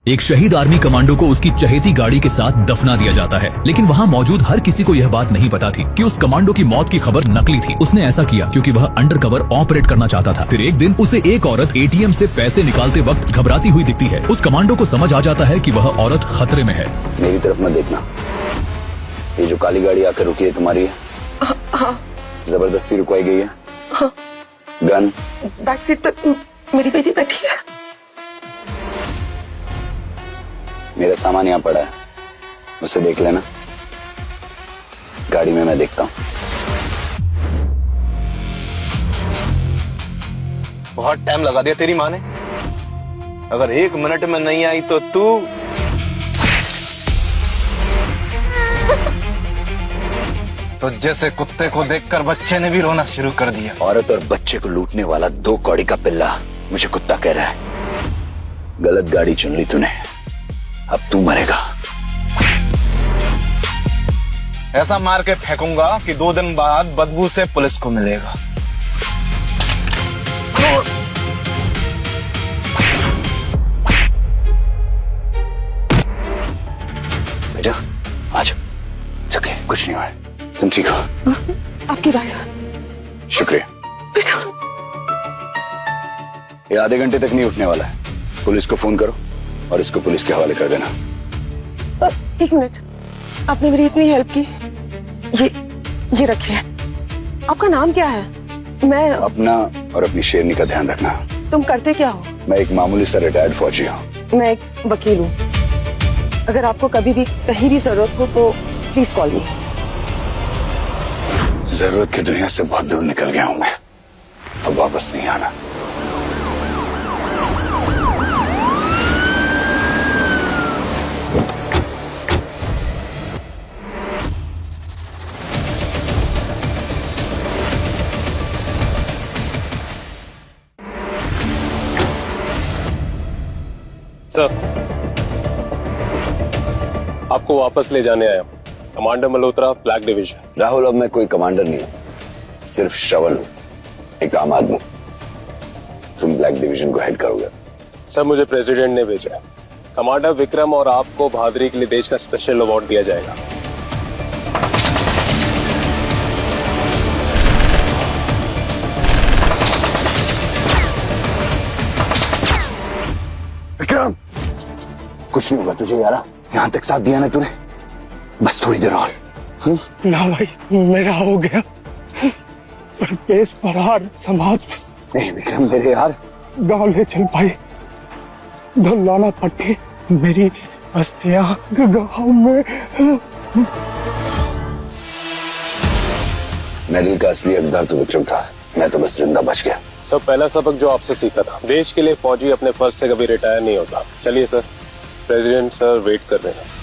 एक शहीद army commando को उसकी चहेती गाड़ी के साथ दफना दिया जाता है, लेकिन वहाँ मौजूद हर किसी को यह बात नहीं पता थी कि उस कमांडो की मौत की खबर नकली थी। उसने ऐसा किया क्योंकि वह अंडरकवर ऑपरेट करना चाहता था। फिर एक दिन उसे एक औरत एटीएम से पैसे निकालते वक्त घबराती हुई दिखती है। उस कमांडो को समझ आ जाता है कि वह औरत खतरे में है। मेरी तरफ मत देखना, ये जो काली गाड़ी आकर रुकी है तुम्हारी है? हाँ। जबरदस्ती रुकवाई गई है? हाँ। गन बैक सीट पे मेरी बेटी बैठी है। मेरा सामान यहाँ पड़ा है, उसे देख लेना। गाड़ी में मैं देखता हूँ। बहुत टाइम लगा दिया तेरी माँ ने। अगर 1 मिनट में नहीं आई तो तू तो जैसे कुत्ते को देखकर बच्चे ने भी रोना शुरू कर दिया। औरत और बच्चे को लूटने वाला 2 कौड़ी का पिल्ला मुझे कुत्ता कह रहा है। गलत गाड़ी चुन ली तूने, अब तू मरेगा। ऐसा मार के फेंकूंगा कि 2 दिन बाद बदबू से पुलिस को मिलेगा। बेटा आज ओके, कुछ नहीं हुआ, तुम ठीक हो? आपकी राय? शुक्रिया। बेटा ये आधे घंटे तक नहीं उठने वाला है। पुलिस को फोन करो और इसको पुलिस के हवाले कर देना। 1 मिनट, आपने मेरी इतनी हेल्प की, ये रखिए। आपका नाम क्या है? मैं अपना और अपनी शेरनी का ध्यान रखना। तुम करते क्या हो? मैं एक मामूली सा रिटायर्ड फौजी हूँ। मैं एक वकील हूँ। अगर आपको कभी भी कहीं भी जरूरत हो तो प्लीज कॉल मी। जरूरत की दुनिया से बहुत दूर निकल गया हूँ मैं, अब वापस नहीं आना। सर, आपको वापस ले जाने आया हूं। Commander Malhotra, black division. Rahul, अब मैं कोई कमांडर नहीं हूँ, सिर्फ श्रवण हूँ, एक आम आदमी। तुम ब्लैक डिवीजन को हेड करोगे। सर, मुझे प्रेसिडेंट ने भेजा है। कमांडर विक्रम और आपको बहादुरी के लिए देश का स्पेशल अवार्ड दिया जाएगा। विक्रम, कुछ नहीं होगा तुझे यारा, यहाँ तक साथ दिया ना तूने, बस थोड़ी देर और। ना भाई, मेरा हो गया, पर पेश पर हार समाप्त। नहीं विक्रम मेरे यार, गांव ले चल भाई, धुलाना पट्टी, मेरी अस्थियां गांव में। मेडल का असली हकदार तो विक्रम था, मैं तो बस जिंदा बच गया। सर, पहला सबक जो आपसे सीखा था, देश के लिए फौजी अपने फर्ज से कभी रिटायर नहीं होता। चलिए सर, प्रेसिडेंट सर वेट कर रहे हैं।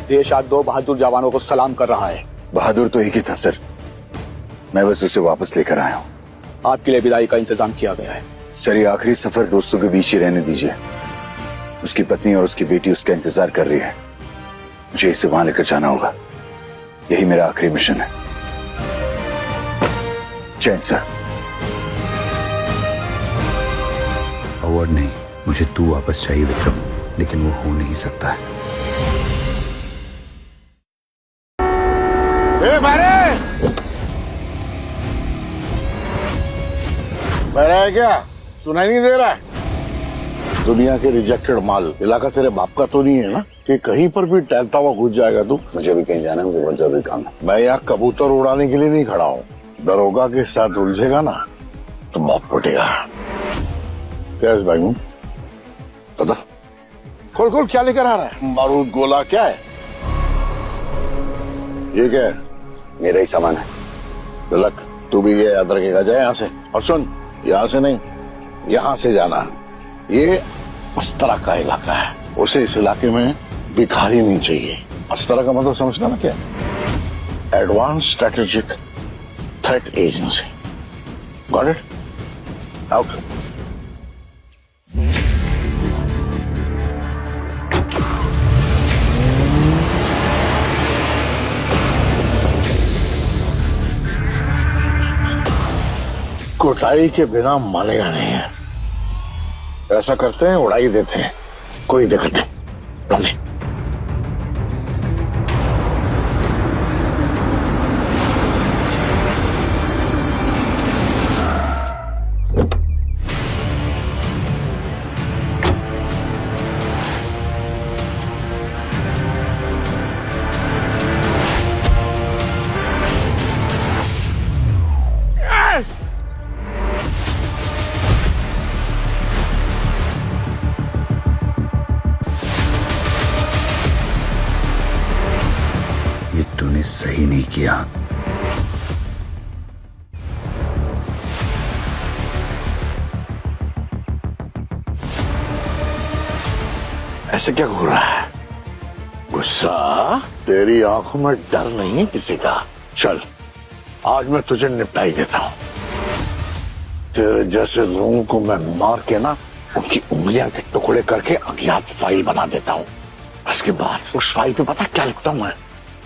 देश आज 2 बहादुर जवानों को सलाम कर रहा है। बहादुर तो एक ही था सर, मैं बस उसे वापस लेकर आया हूँ। आपके लिए विदाई का इंतजाम किया गया है। सर, ये आखिरी सफर दोस्तों के बीच ही रहने दीजिए। उसकी पत्नी और उसकी बेटी उसका इंतजार कर रही है, मुझे इसे वहां लेकर जाना होगा। यही मेरा आखिरी मिशन है। जय हिंद सर। अवार्ड नहीं, मुझे तू वापस चाहिए विक्रम, लेकिन वो हो नहीं सकता है। बहरा है क्या? सुनाई नहीं दे रहा है? दुनिया के रिजेक्टेड माल, इलाका तेरे बाप का तो नहीं है ना कि कहीं पर भी टहलता हुआ घुस जाएगा तू? मुझे भी कहीं जाना है, मुझे बहुत जरूरी काम है। मैं यहाँ कबूतर उड़ाने के लिए नहीं खड़ा हूँ। दरोगा के साथ उलझेगा ना तो बहुत पटेगा। क्या इस बैग में? पता खोल खोल, क्या लेकर आ रहा है? बारूद, गोला, क्या है ये? क्या है? मेरा ही सामान है। तिलक, तू भी ये याद रखेगा। जाए यहाँ से, और सुन, यहाँ से नहीं, यहाँ से जाना। ये अस्तरा का इलाका है, उसे इस इलाके में भिखारी नहीं चाहिए। अस्तरा का मतलब समझता ना क्या? Advance strategic threat agency. Got it? Out. कुटाई के बिना मानेगा नहीं है। ऐसा करते हैं, उड़ाई देते हैं, कोई दिक्कत नहीं। राजी। ये तूने सही नहीं किया। ऐसे क्या हो रहा है? गुस्सा? तेरी आंखों में डर नहीं है किसी का। चल, आज मैं तुझे निपटाई देता हूं। तेरे जैसे लोगों को मैं मार के ना उनकी उंगलियां के टुकड़े करके अज्ञात फाइल बना देता हूं। उसके बाद उस फाइल पे पता क्या लिखता हूं मैं?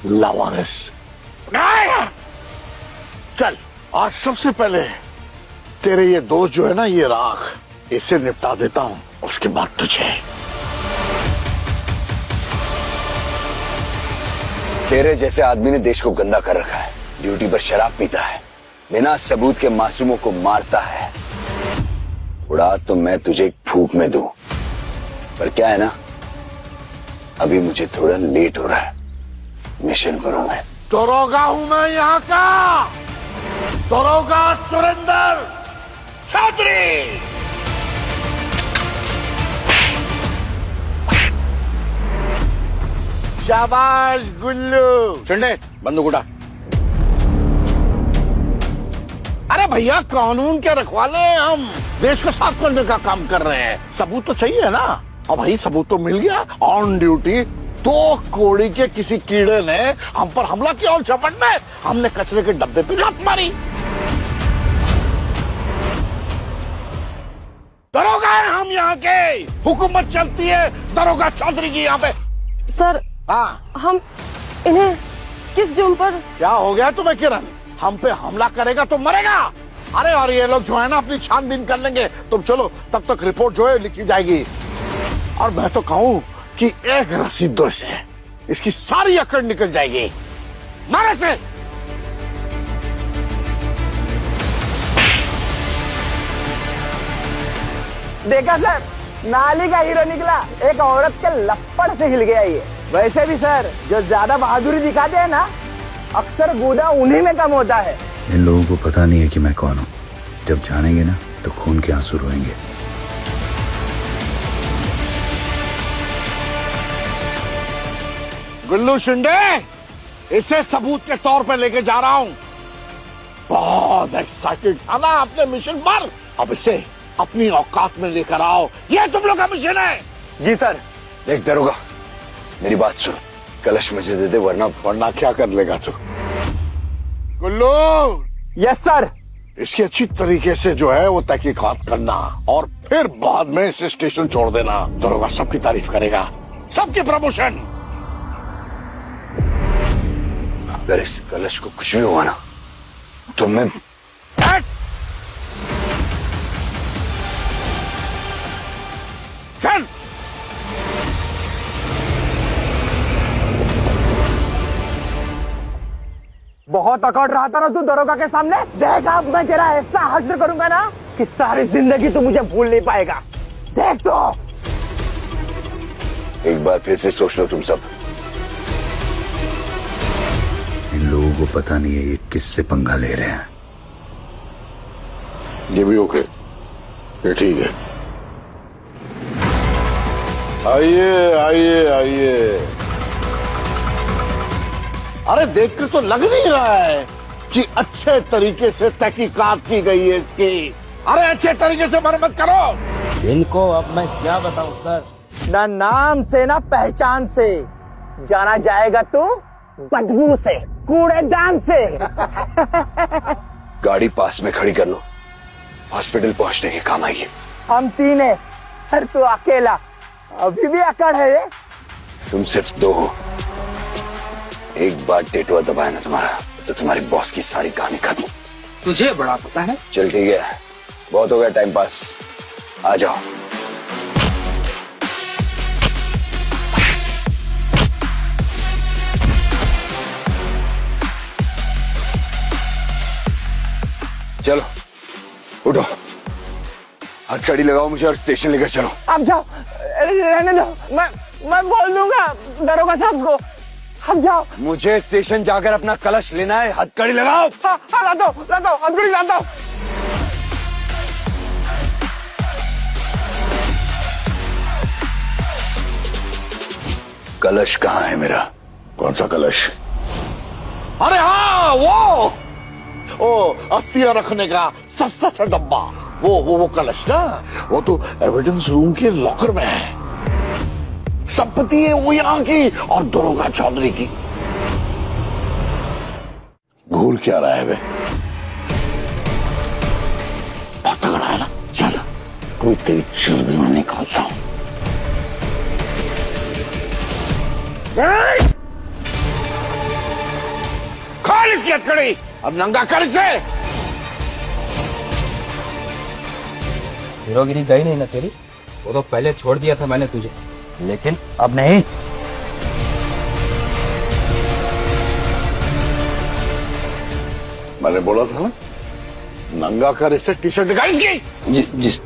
लावारिस। चल, आज सबसे पहले तेरे ये दोस्त जो है ना, ये राख, इसे निपटा देता हूं। उसके बाद तुझे। तेरे जैसे आदमी ने देश को गंदा कर रखा है। ड्यूटी पर शराब पीता है, बिना सबूत के मासूमों को मारता है। उड़ा तो मैं तुझे एक फूंक में दूं, पर क्या है ना, अभी मुझे थोड़ा लेट हो रहा है। मिशन करूं मैं। दरोगा हूं मैं यहाँ का, दरोगा सुरेंद्र चौधरी। शाबाश गुल्लू। चंडे, बंदूक उठा। अरे भैया, कानून के रखवाले हैं हम, देश को साफ करने का काम कर रहे हैं। सबूत तो चाहिए ना। अब भाई सबूत तो मिल गया। ऑन ड्यूटी 2 कोड़ी के किसी कीड़े ने हम पर हमला किया और झपट में हमने कचरे के डब्बे पे लात मारी। दरोगा है हम यहाँ के, हुकूमत चलती है दरोगा चौधरी की यहाँ पे। सर, हाँ, हम इन्हें किस जुर्म पर? क्या हो गया तुम्हें किरण? हम पे हमला करेगा तो मरेगा। अरे और ये लोग जो है ना अपनी छानबीन कर लेंगे। तुम चलो, तब तक रिपोर्ट जो है लिखी जाएगी। और मैं तो कहूँ कि एक रसीद दो इसे, इसकी सारी अकड़ निकल जाएगी। मारे से। देखा सर, नाली का हीरो निकला, एक औरत के लप्पड़ से हिल गया ये। वैसे भी सर, जो ज्यादा बहादुरी दिखाते हैं ना, अक्सर गुदा उन्हीं में कम होता है। इन लोगों को पता नहीं है कि मैं कौन हूं। जब जानेंगे ना तो खून के आंसू रोएंगे। गुल्लू शिंदे, इसे सबूत के तौर पे लेके जा रहा हूँ। बहुत एक्साइटेड था ना अपने मिशन पर। अब इसे अपनी औकात में लेकर आओ। ये तुम लोग का मिशन है। जी सर। देख दरोगा, मेरी बात सुन। कलश मुझे दे दे, वरना क्या कर लेगा तू? गुल्लू। Yes sir. इसकी अच्छी तरीके से जो है वो तहकीकात करना और फिर बाद में इसे स्टेशन छोड़ देना। दरोगा सबकी तारीफ करेगा, सबकी प्रमोशन। अगर इस कलश को कुछ भी हुआ ना तो मैं चल। बहुत अकड़ रहा था ना तू दरोगा के सामने। देख, अब मैं तेरा ऐसा हश्र करूंगा ना कि सारी जिंदगी तू मुझे भूल नहीं पाएगा। देख तो। एक बार फिर से सोच लो तुम सब। इन लोगों को पता नहीं है ये किससे पंगा ले रहे हैं। ये भी ओके, ये ठीक है। आइए आइए आइए। अरे देख के तो लग नहीं रहा है कि अच्छे तरीके से तहकीकात की गई है इसकी। अरे अच्छे तरीके से मरम्मत करो। इनको अब मैं क्या बताऊं सर। ना नाम से ना पहचान से जाना जाएगा तू बदबू से, कूड़ेदान से। गाड़ी पास में खड़ी कर लो, हॉस्पिटल पहुंचने के काम आएगी। हम 3 हैं, और तू अकेला। अभी भी अकड़ है ये? तुम सिर्फ 2 हो। एक बार टेटुआ दबाया ना तुम्हारा तो तुम्हारी बॉस की सारी कहानी खत्म। तुझे बड़ा पता है। चल ठीक है, बहुत हो गया टाइम पास, आ जाओ। चलो उठो, हथकड़ी लगाओ मुझे और स्टेशन लेकर चलो। आप जाओ, रहने दो, मैं बोल दूंगा दरोगा साहब को। आप जाओ। मुझे स्टेशन जाकर अपना कलश लेना है, हथकड़ी लगाओ। हाँ, लाता हूँ, हथकड़ी लाता हूँ। कलश कहाँ है मेरा? कौन सा कलश? अरे हाँ वो ओ, अस्थियां रखने का सस्ता सा डब्बा, वो कलश ना, वो तो एविडेंस रूम के लॉकर में है। संपत्ति है वो यहाँ की और दरोगा चौधरी की। भूल क्या रहा है वे? बहुत तगड़ा है ना। चल कोई तेरी चर्बी में निकालता हूं। खोल इसकी हथकड़ी, अब नंगा कर इसे। हीरोगिरी गई नहीं ना तेरी, वो तो पहले छोड़ दिया था मैंने तुझे, लेकिन अब नहीं। मैंने बोला था ना, नंगा कर इसे, टी शर्ट निकाल इसकी। जिस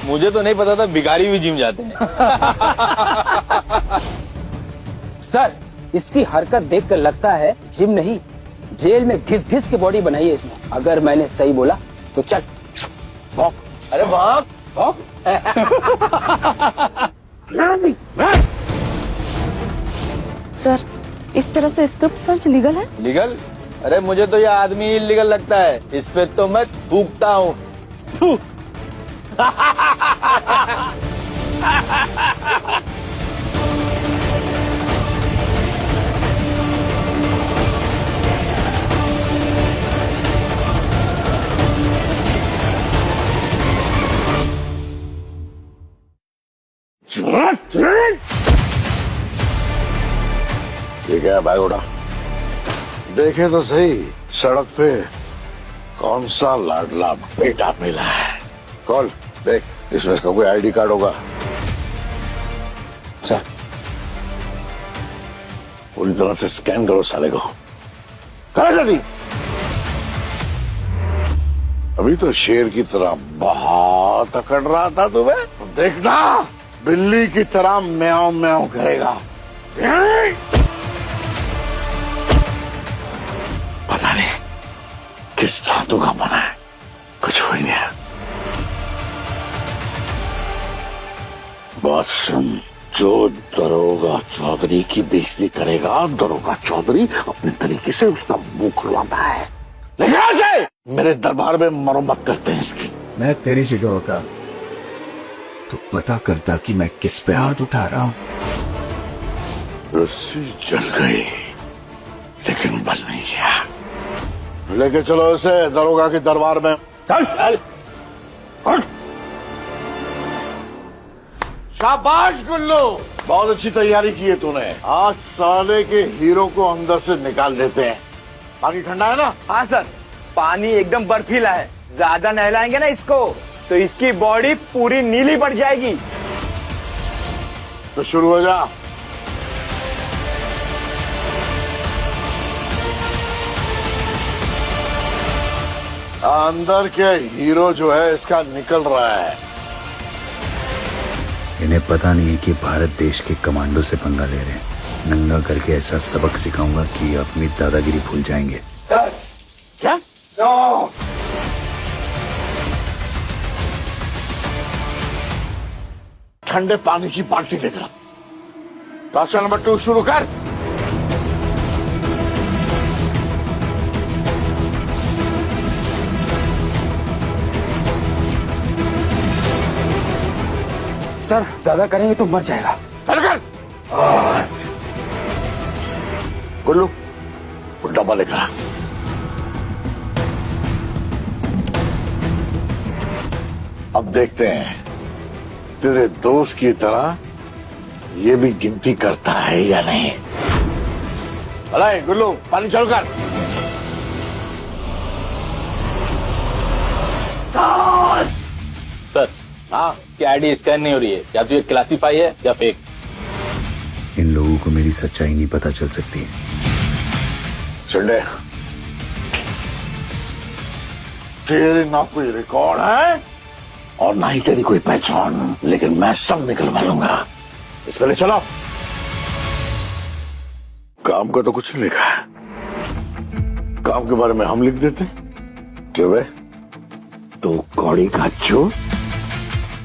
मुझे तो नहीं पता था भिखारी भी जिम जाते हैं। सर, इसकी हरकत देखकर लगता है जिम नहीं, जेल में घिस घिस के बॉडी बनाई है इसने। अगर मैंने सही बोला तो चल भौंक। अरे भाग भौंक। सर, इस तरह से स्क्रिप्ट सर्च लीगल है? लीगल? अरे मुझे तो यह आदमी इलीगल लगता है, इस पे तो मैं थूकता हूँ। ये क्या है? बैग उठा, देखे तो सही सड़क पे कौन सा लाडला बेटा मिला है। कॉल देख, इसमें इसका कोई आईडी कार्ड होगा। सर, पूरी तरह से स्कैन करो साले को। करा जल्दी। अभी तो शेर की तरह बहुत अकड़ रहा था तुम्हें, देखना बिल्ली की तरह म्याऊं म्याऊं करेगा। पता नहीं किस धातु का बना है, कुछ हो ही नहीं है। बात सुन, जो दरोगा चौधरी की बेइज्जती करेगा, दरोगा चौधरी अपने तरीके से उसका मुंह खुलवाता है। लेकिन ऐसे मेरे दरबार में मरम्मत करते हैं इसकी। मैं तेरी जगह होता तो पता करता कि मैं किस पे हाथ उठा रहा हूं। रस्सी जल गई लेकिन बल नहीं गया। लेके चलो इसे दरोगा के दरबार में। चल चल। शाबाश गुल्लू, बहुत अच्छी तैयारी की है तूने। आज साले के हीरो को अंदर से निकाल देते हैं। पानी ठंडा है ना? हाँ सर, पानी एकदम बर्फीला है। ज्यादा नहलाएंगे ना इसको तो इसकी बॉडी पूरी नीली पड़ जाएगी। तो शुरू हो जा। अंदर के हीरो जो है इसका निकल रहा है। इन्हें पता नहीं है कि भारत देश के कमांडो से पंगा ले रहे हैं। नंगा करके ऐसा सबक सिखाऊंगा कि अपनी दादागिरी भूल जाएंगे। क्या? नो। ठंडे पानी की बाल्टी लेकर आ। ताशा नंबर 2 शुरू कर। सर ज्यादा करेंगे तो मर जाएगा। चल कर। गुल्लू वो डब्बा लेकर आ। अब देखते हैं तेरे दोस्त की तरह ये भी गिनती करता है या नहीं। अरे गुल्लू पानी चालू कर। सर हाँ इसकी आईडी स्कैन नहीं हो रही है, या तो ये क्लासीफाई है या फेक। इन लोगों को मेरी सच्चाई नहीं पता चल सकती। संडे तेरे ना कोई रिकॉर्ड है और ना ही तेरी कोई पहचान, लेकिन मैं सब निकलवा लूंगा। इसके लिए चलो। काम का तो कुछ नहीं लिखा है, काम के बारे में हम लिख देते। क्यों बे, तो कौड़ी का चोर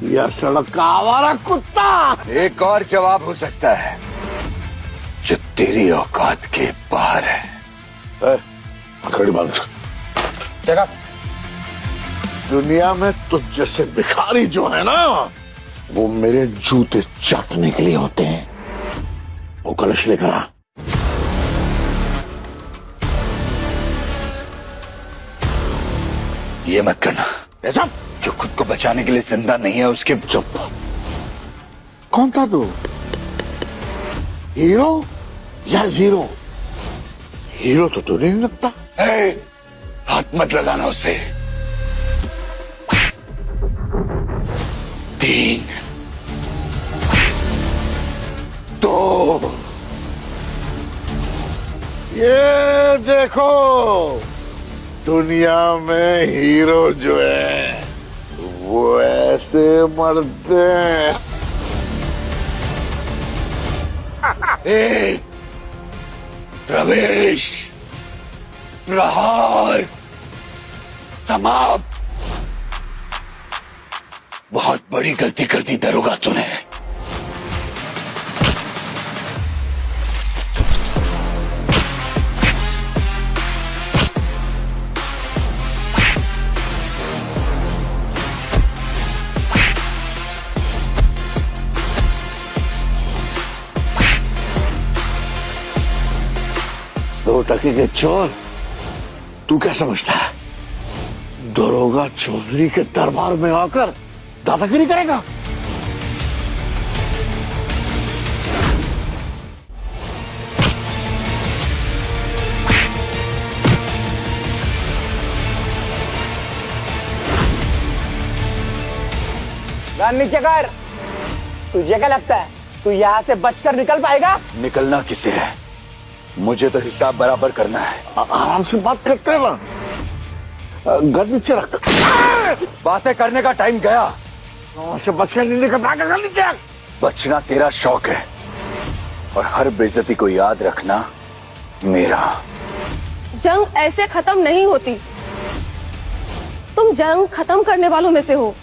या सड़क का आवारा कुत्ता? एक और जवाब हो सकता है जो तेरी औकात के बाहर है। हथकड़ी बांध। जगह दुनिया में तुझ जैसे भिखारी जो है ना, वो मेरे जूते चाटने के लिए होते हैं। वो कलश लेकर आ। ये मत करना। ऐसा जो खुद को बचाने के लिए जिंदा नहीं है उसके। चुप। कौन था तू, हीरो या जीरो? हीरो तो तू नहीं लगता। हाथ मत लगाना उससे। 3 2 ये देखो, दुनिया में हीरो जो है वो ऐसे मरते हैं। प्रवेश, प्रहार, समाप्त। बहुत बड़ी गलती कर दी दरोगा तूने। दो टके के चोर तू क्या समझता है दरोगा चौधरी के दरबार में आकर दादागिरी करेगा? गन नीचे कर। तुझे क्या लगता है तू यहाँ से बचकर निकल पाएगा? निकलना किसे है, मुझे तो हिसाब बराबर करना है। आराम से बात करते हैं ना, गन नीचे रख। बातें करने का टाइम गया। से बचकर नहीं निकल पाएगा। गन नीचे रख। बचना तेरा शौक है और हर बेइज्जती को याद रखना मेरा। जंग ऐसे खत्म नहीं होती। तुम जंग खत्म करने वालों में से हो।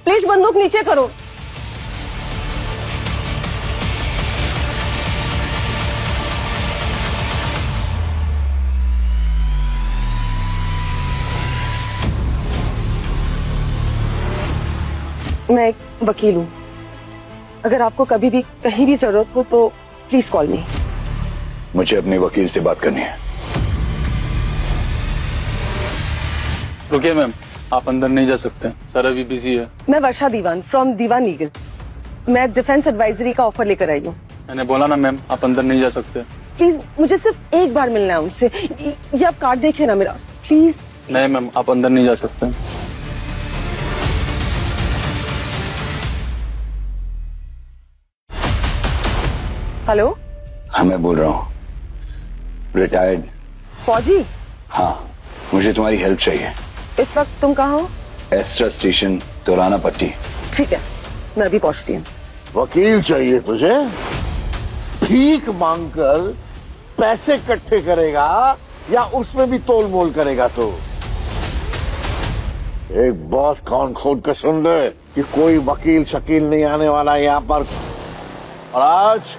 प्लीज बंदूक नीचे करो। मैं एक वकील हूँ। अगर आपको कभी भी कहीं भी जरूरत हो तो प्लीज कॉल मी। मुझे अपने वकील से बात करनी है। रुकिए मैम, आप अंदर नहीं जा सकते, सर अभी बिजी है। मैं वर्षा दीवान फ्रॉम दीवान लीगल। मैं डिफेंस एडवाइजरी का ऑफर लेकर आई हूँ। मैंने बोला ना मैम, आप अंदर नहीं जा सकते। प्लीज मुझे सिर्फ एक बार मिलना है उनसे। ये आप कार्ड देखिए ना मेरा, प्लीज। नहीं मैम, आप अंदर नहीं जा सकते। हेलो, हाँ मैं बोल रहा हूँ, रिटायर्ड फौजी। हाँ, मुझे तुम्हारी हेल्प चाहिए। इस वक्त तुम कहाँ हो? एस्ट्रा स्टेशन, तोराना पट्टी। ठीक है, मैं अभी पहुंचती हूँ। वकील चाहिए तुझे? भीख मांगकर पैसे इकट्ठे करेगा या उसमें भी तोल मोल करेगा? तो एक बात कान खोल कर सुन ले कि कोई वकील शकील नहीं आने वाला है यहाँ पर। और आज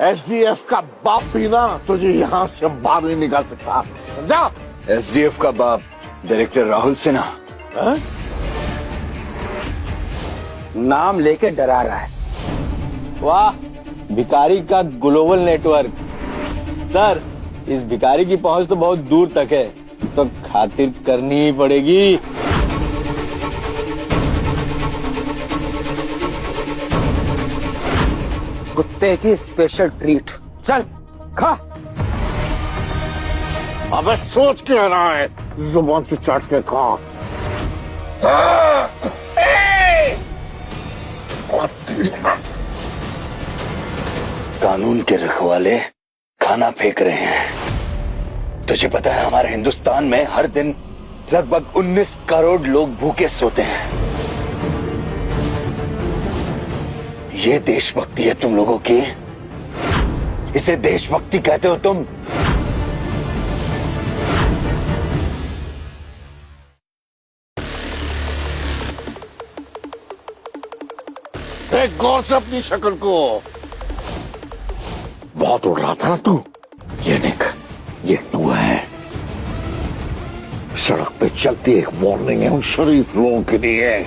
एसडीएफ का बाप भी ना तुझे यहाँ से बाहर नहीं निकाल सकता, समझा? एसडीएफ का बाप डायरेक्टर राहुल सिन्हा। नाम लेके डरा रहा है। वाह, भिखारी का ग्लोबल नेटवर्क। सर, इस भिखारी की पहुंच तो बहुत दूर तक है, तो खातिर करनी ही पड़ेगी। कुत्ते की स्पेशल ट्रीट। चल खा। अबे सोच क्या रहा है, जुबान से चाट के खा। कानून के रखवाले खाना फेंक रहे हैं। तुझे पता है हमारे हिंदुस्तान में हर दिन लगभग 19 करोड़ लोग भूखे सोते हैं। ये देशभक्ति है तुम लोगों की? इसे देशभक्ति कहते हो तुम? देख गौर से अपनी शक्ल को। बहुत उड़ रहा था ना तू। ये देख, ये तू है। सड़क पे चलती एक वार्निंग है उन शरीफ लोगों के लिए।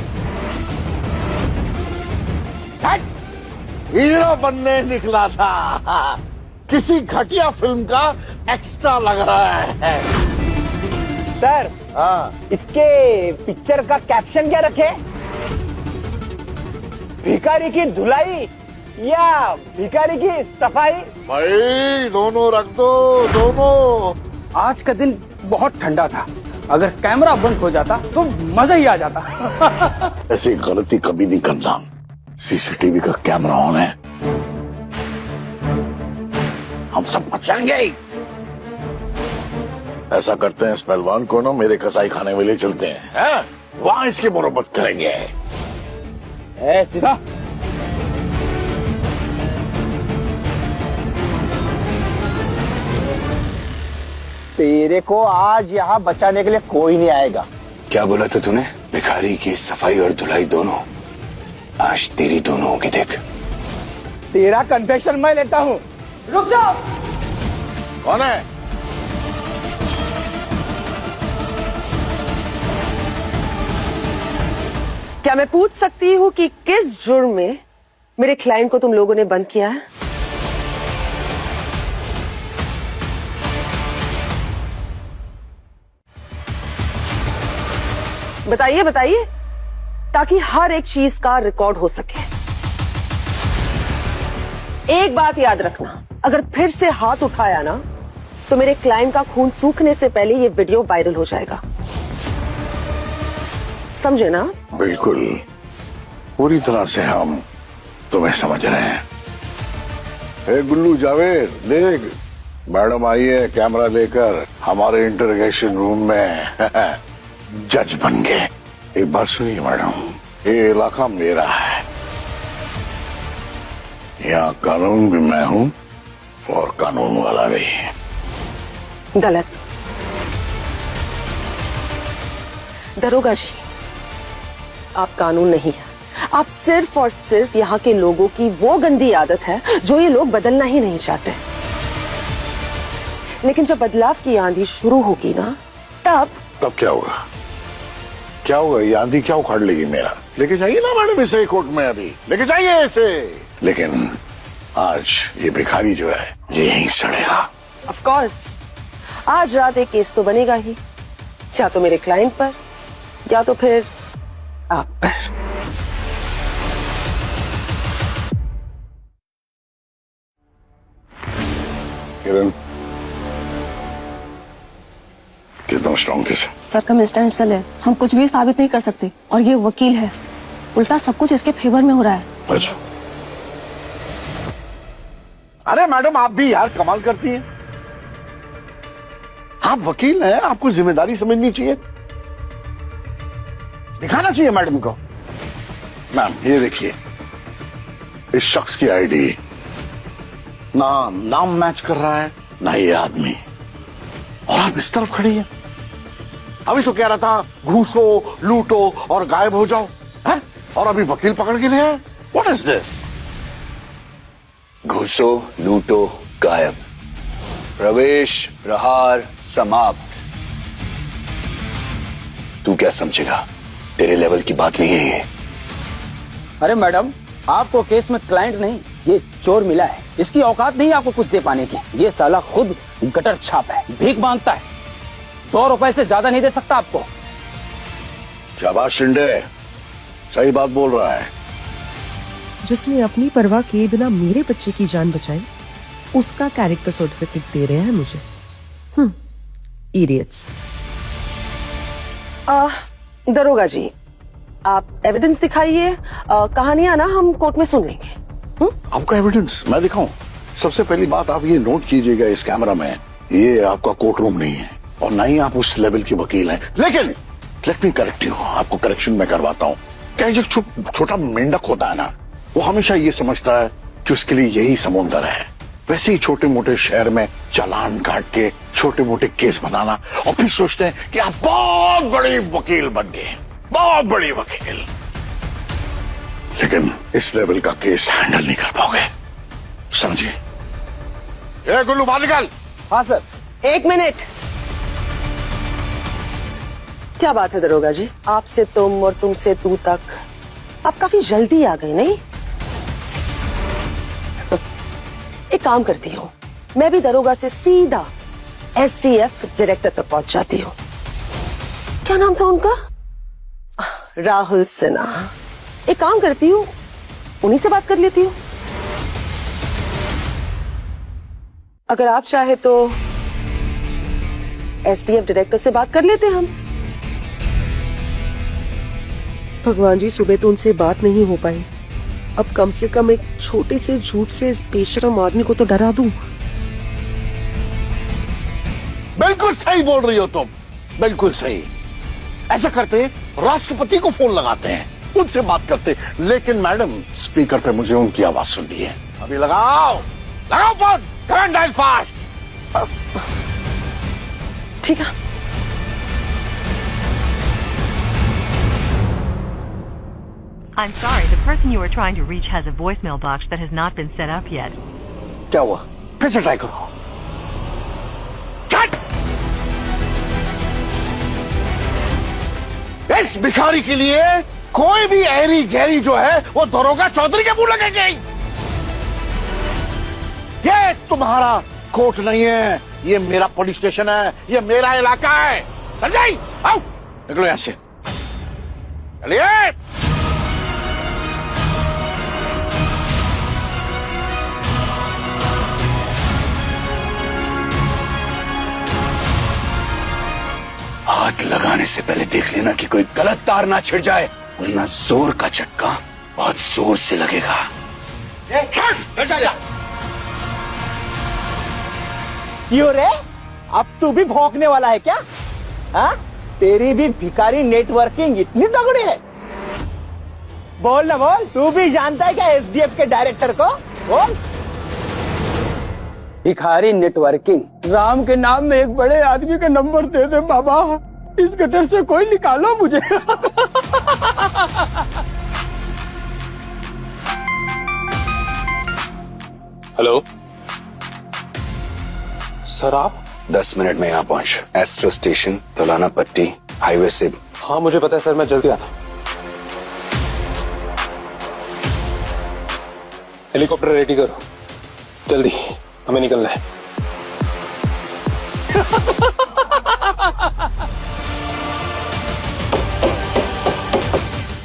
हीरो बनने निकला था, किसी घटिया फिल्म का एक्स्ट्रा लग रहा है। सर, इसके पिक्चर का कैप्शन क्या रखे? भिखारी की धुलाई या भिखारी की सफाई? भाई दोनों रख दो, दोनों। आज का दिन बहुत ठंडा था, अगर कैमरा बंद हो जाता तो मजा ही आ जाता। ऐसी गलती कभी नहीं करना। सीसीटीवी का कैमरा ऑन है, हम सब बच जाएंगे। ऐसा करते हैं, इस पहलवान को ना मेरे कसाई खाने में ले चलते हैं, वहां इसकी मुरब्बत करेंगे। सीधा तेरे को आज यहाँ बचाने के लिए कोई नहीं आएगा। क्या बोला था तूने? भिखारी की सफाई और धुलाई दोनों। आज तेरी दोनों होगी, देख। तेरा कन्फेक्शन मैं लेता हूँ। रुक जाओ। कौन है? क्या मैं पूछ सकती हूँ कि किस जुर्म में मेरे क्लाइंट को तुम लोगों ने बंद किया है? बताइए बताइए, ताकि हर एक चीज का रिकॉर्ड हो सके। एक बात याद रखना, अगर फिर से हाथ उठाया ना तो मेरे क्लाइंट का खून सूखने से पहले ये वीडियो वायरल हो जाएगा। समझे ना? बिल्कुल, पूरी तरह से हम तुम्हें समझ रहे हैं। ए गुल्लू जावेद, देख मैडम आई है कैमरा लेकर हमारे इंटरोगेशन रूम में। जज बन गए। एक बात सुनिए मैडम, ये इलाका मेरा है, यहाँ कानून भी मैं हूँ और कानून वाला भी। गलत। दरोगा जी, आप कानून नहीं है, आप सिर्फ और सिर्फ यहाँ के लोगों की वो गंदी आदत है जो ये लोग बदलना ही नहीं चाहते। लेकिन जब बदलाव की आंधी शुरू होगी ना, तब क्या होगा? क्या होगा? ये आंधी क्या उखाड़ लेगी मेरा? लेके जाइए ना मैडम इसे कोर्ट में, अभी लेके जाइए इसे। लेकिन आज ये भिखारी जो है ये यहीं सड़ेगा। ऑफ कोर्स, आज रात एक केस तो बनेगा ही, या तो मेरे क्लाइंट पर या तो फिर आप पर। किरण, कितना स्ट्रॉन्ग केस है? सर्कमस्टेंशियल है, हम कुछ भी साबित नहीं कर सकते। और ये वकील है, उल्टा सब कुछ इसके फेवर में हो रहा है। अच्छा। अरे मैडम, आप भी यार कमाल करती हैं। आप वकील हैं, आपको जिम्मेदारी समझनी चाहिए, दिखाना चाहिए मैडम को। मैम ये देखिए, इस शख्स की आईडी ना नाम मैच कर रहा है ना ये आदमी, और आप इस तरफ खड़ी हैं। अभी तो कह रहा था घूसो, लूटो और गायब हो जाओ, है? और अभी वकील पकड़ के ले आए। What is this? घुसो, लूटो, गायब, प्रवेश, प्रहार, समाप्त। तू क्या समझेगा? तेरे लेवल की बात नहीं है ये। अरे मैडम, आपको केस में क्लाइंट नहीं, ये चोर मिला है। इसकी औकात नहीं आपको कुछ दे पाने की। ये साला खुद गटर छाप है, भीख मांगता है। 2 रुपए से ज्यादा नहीं दे सकता आपको। शाबाश शिंदे, सही बात बोल रहा है। जिसने अपनी परवाह किए बिना मेरे बच्चे की जान बचाई, उसका कैरेक्टर सर्टिफिकेट दे रहे हैं मुझे। इडियट्स। दरोगा जी, आप एविडेंस दिखाइए। कहानियां ना हम कोर्ट में सुन लेंगे। आपका एविडेंस मैं दिखाऊं? सबसे पहली बात आप ये नोट कीजिएगा इस कैमरा में, ये आपका कोर्ट रूम नहीं है और ना ही आप उस लेवल की वकील हैं। लेकिन लेट मी करेक्ट यू, आपको करेक्शन में करवाता हूँ। क्या जो छोटा मेंढक होता है ना, वो हमेशा ये समझता है कि उसके लिए यही समुंदर है। वैसे ही छोटे मोटे शहर में चालान काट के छोटे मोटे केस बनाना और फिर सोचते हैं कि आप बहुत बड़ी वकील बन गए, बहुत बड़ी वकील, लेकिन इस लेवल का केस हैंडल नहीं कर पाओगे, समझिए? ए गुल्लू, बाहर निकल। हाँ सर। 1 मिनट। क्या बात है दरोगा जी, आपसे तुम और तुमसे तू तक आप काफी जल्दी आ गए नहीं? एक काम करती हूँ, मैं भी दरोगा से सीधा STF डायरेक्टर तक पहुंच जाती हूँ। क्या नाम था उनका? राहुल सिन्हा। एक काम करती हूँ, उन्हीं से बात कर लेती हूँ। अगर आप चाहे तो STF डायरेक्टर से बात कर लेते हैं हम। भगवान जी, सुबह तो उनसे बात नहीं हो पाई, अब कम से कम एक छोटे से झूठ से इस बेशरम आदमी को तो डरा दूं। बिल्कुल सही बोल रही हो तुम, बिल्कुल सही। ऐसा करते, राष्ट्रपति को फोन लगाते हैं, उनसे बात करते। लेकिन मैडम, स्पीकर पे मुझे उनकी आवाज सुननी है। अभी लगाओ फोन, कमेंट डायल फास्ट। ठीक है। I'm sorry, the person you are trying to reach has a voicemail box that has not been set up yet. क्या हुआ? फिर से ट्राई करो। इस भिखारी के लिए कोई भी ऐरी गहरी जो है वो दरोगा चौधरी के मुंह लगेगी। ये तुम्हारा कोर्ट नहीं है, ये मेरा पुलिस स्टेशन है, ये मेरा इलाका है। चल जाइए, आओ निकलो यहां से, चलिए। हाथ लगाने से पहले देख लेना कि कोई गलत तार ना छिड़ जाए, वरना जोर का झटका बहुत जोर से लगेगा। क्यों रे, अब तू भी भौंकने वाला है क्या? हाँ, तेरी भी भिखारी नेटवर्किंग इतनी तगड़ी है? बोल ना बोल, तू भी जानता है क्या SDF के डायरेक्टर को? बोल। भिखारी नेटवर्किंग, राम के नाम में एक बड़े आदमी का नंबर दे दे बाबा, इस गटर से कोई निकालो मुझे। हेलो सर, आप 10 मिनट में यहाँ पहुंच। एस्ट्रो स्टेशन, तोलाना पट्टी, हाईवे से। हाँ मुझे पता है सर, मैं जल्दी आता हूँ। हेलीकॉप्टर रेडी करो, जल्दी हमें निकलना है।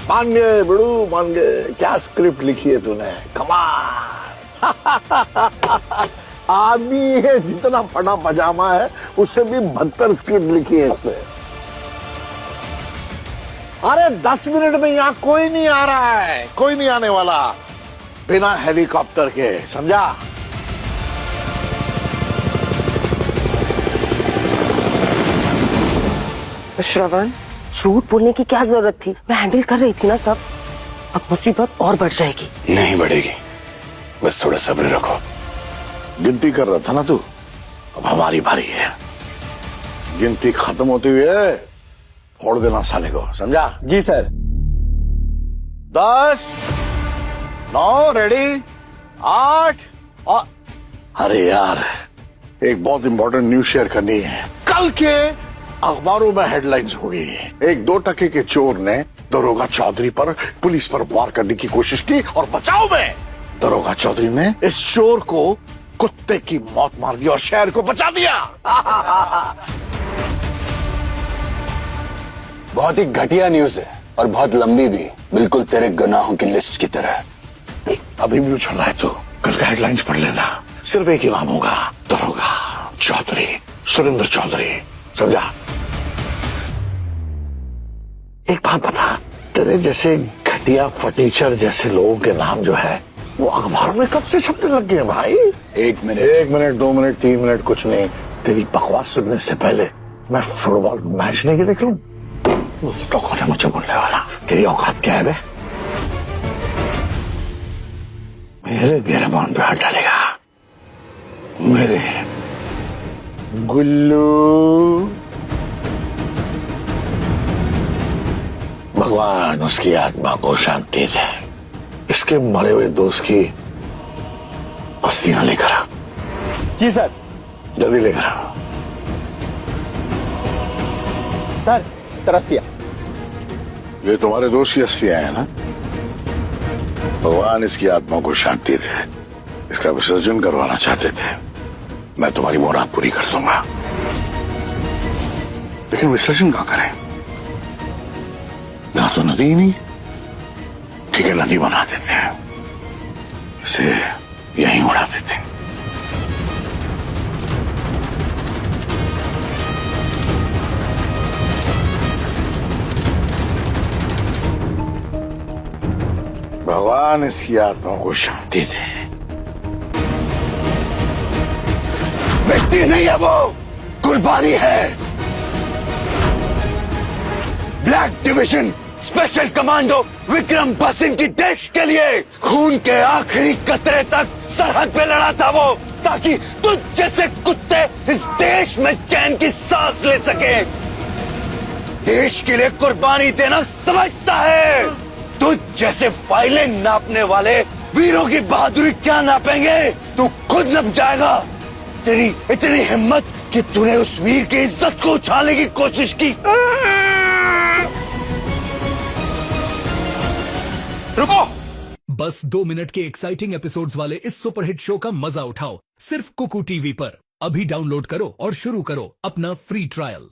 मान गए बड़ू, मान गए। क्या स्क्रिप्ट लिखी है तूने, कमाल। आदमी है जितना फटा पजामा है, उससे भी 72 स्क्रिप्ट लिखी है इसने। अरे 10 मिनट में यहाँ कोई नहीं आ रहा है, कोई नहीं आने वाला बिना हेलीकॉप्टर के, समझा? श्रवण, झूठ बोलने की क्या जरूरत थी? मैं हैंडल कर रही थी ना सब। अब मुसीबत और बढ़ जाएगी। नहीं बढ़ेगी, बस थोड़ा सब्र रखो। गिनती कर रहा था ना तू, अब हमारी बारी है। गिनती खत्म होती हुई है, फोड़ देना साले को, समझा? जी सर। 10, 9, रेडी, 8 और अरे यार, एक बहुत इंपॉर्टेंट न्यूज शेयर करनी है। कल के अखबारों में हेडलाइंस होगी। 1-2 के चोर ने दरोगा चौधरी पर पुलिस पर वार करने की कोशिश की और बचाव में दरोगा चौधरी ने इस चोर को कुत्ते की मौत मार दी और शहर को बचा दिया। बहुत ही घटिया न्यूज है और बहुत लंबी भी, बिल्कुल तेरे गुनाहों की लिस्ट की तरह। अभी भी उछल रहा है तो कल का हेडलाइंस पढ़ लेना। सिर्फ एक ही नाम होगा, दरोगा चौधरी, सुरेंद्र चौधरी, समझा? एक बात बता, तेरे जैसे घटिया फटीचर जैसे लोगों के नाम जो है वो अखबार में कब से छपने लग गए भाई? 1 मिनट 2 मिनट 3 मिनट कुछ नहीं। तेरी बकवास सुनने से पहले मैं फुटबॉल मैच नहीं देख लूं तो कौन है मुझे बोलने वाला? तेरी औकात क्या है बे? मेरे गिरबान पे हाथ डालेगा, मेरे गुल्लू। भगवान उसकी आत्मा को शांति दे। इसके मरे हुए दोस्त की अस्थियां लेकर आ। जी सर। जल्दी लेकर आ। सर अस्थियां। ये तुम्हारे दोस्त की अस्थियां हैं ना? भगवान इसकी आत्मा को शांति दे। इसका विसर्जन करवाना चाहते थे, मैं तुम्हारी मुराद पूरी कर दूंगा, लेकिन विसर्जन कहां करें? यहां तो नदी ही नहीं। ठीक है, नदी बना देते हैं, इसे यहीं उड़ा देते हैं। भगवान इसकी आत्मा को शांति दे। मिट्टी नहीं है वो, कुर्बानी है। Black division special commando Vikram Bassein की देश के लिए खून के आखिरी कतरे तक सरहद पे लड़ा था वो, ताकि तुझ जैसे कुत्ते इस देश में चैन की सांस ले सके। देश के लिए कुर्बानी देना समझता है। तुझ जैसे फाइलें नापने वाले वीरों की बहादुरी क्या नापेंगे? तू खुद नप जाएगा। तेरी इतनी हिम्मत कि तूने उस वीर की इज्जत को उछालने की कोशिश की। रुको! बस 2 मिनट के एक्साइटिंग एपिसोड्स वाले इस सुपरहिट शो का मजा उठाओ सिर्फ कुकू टीवी पर। अभी डाउनलोड करो और शुरू करो अपना फ्री ट्रायल।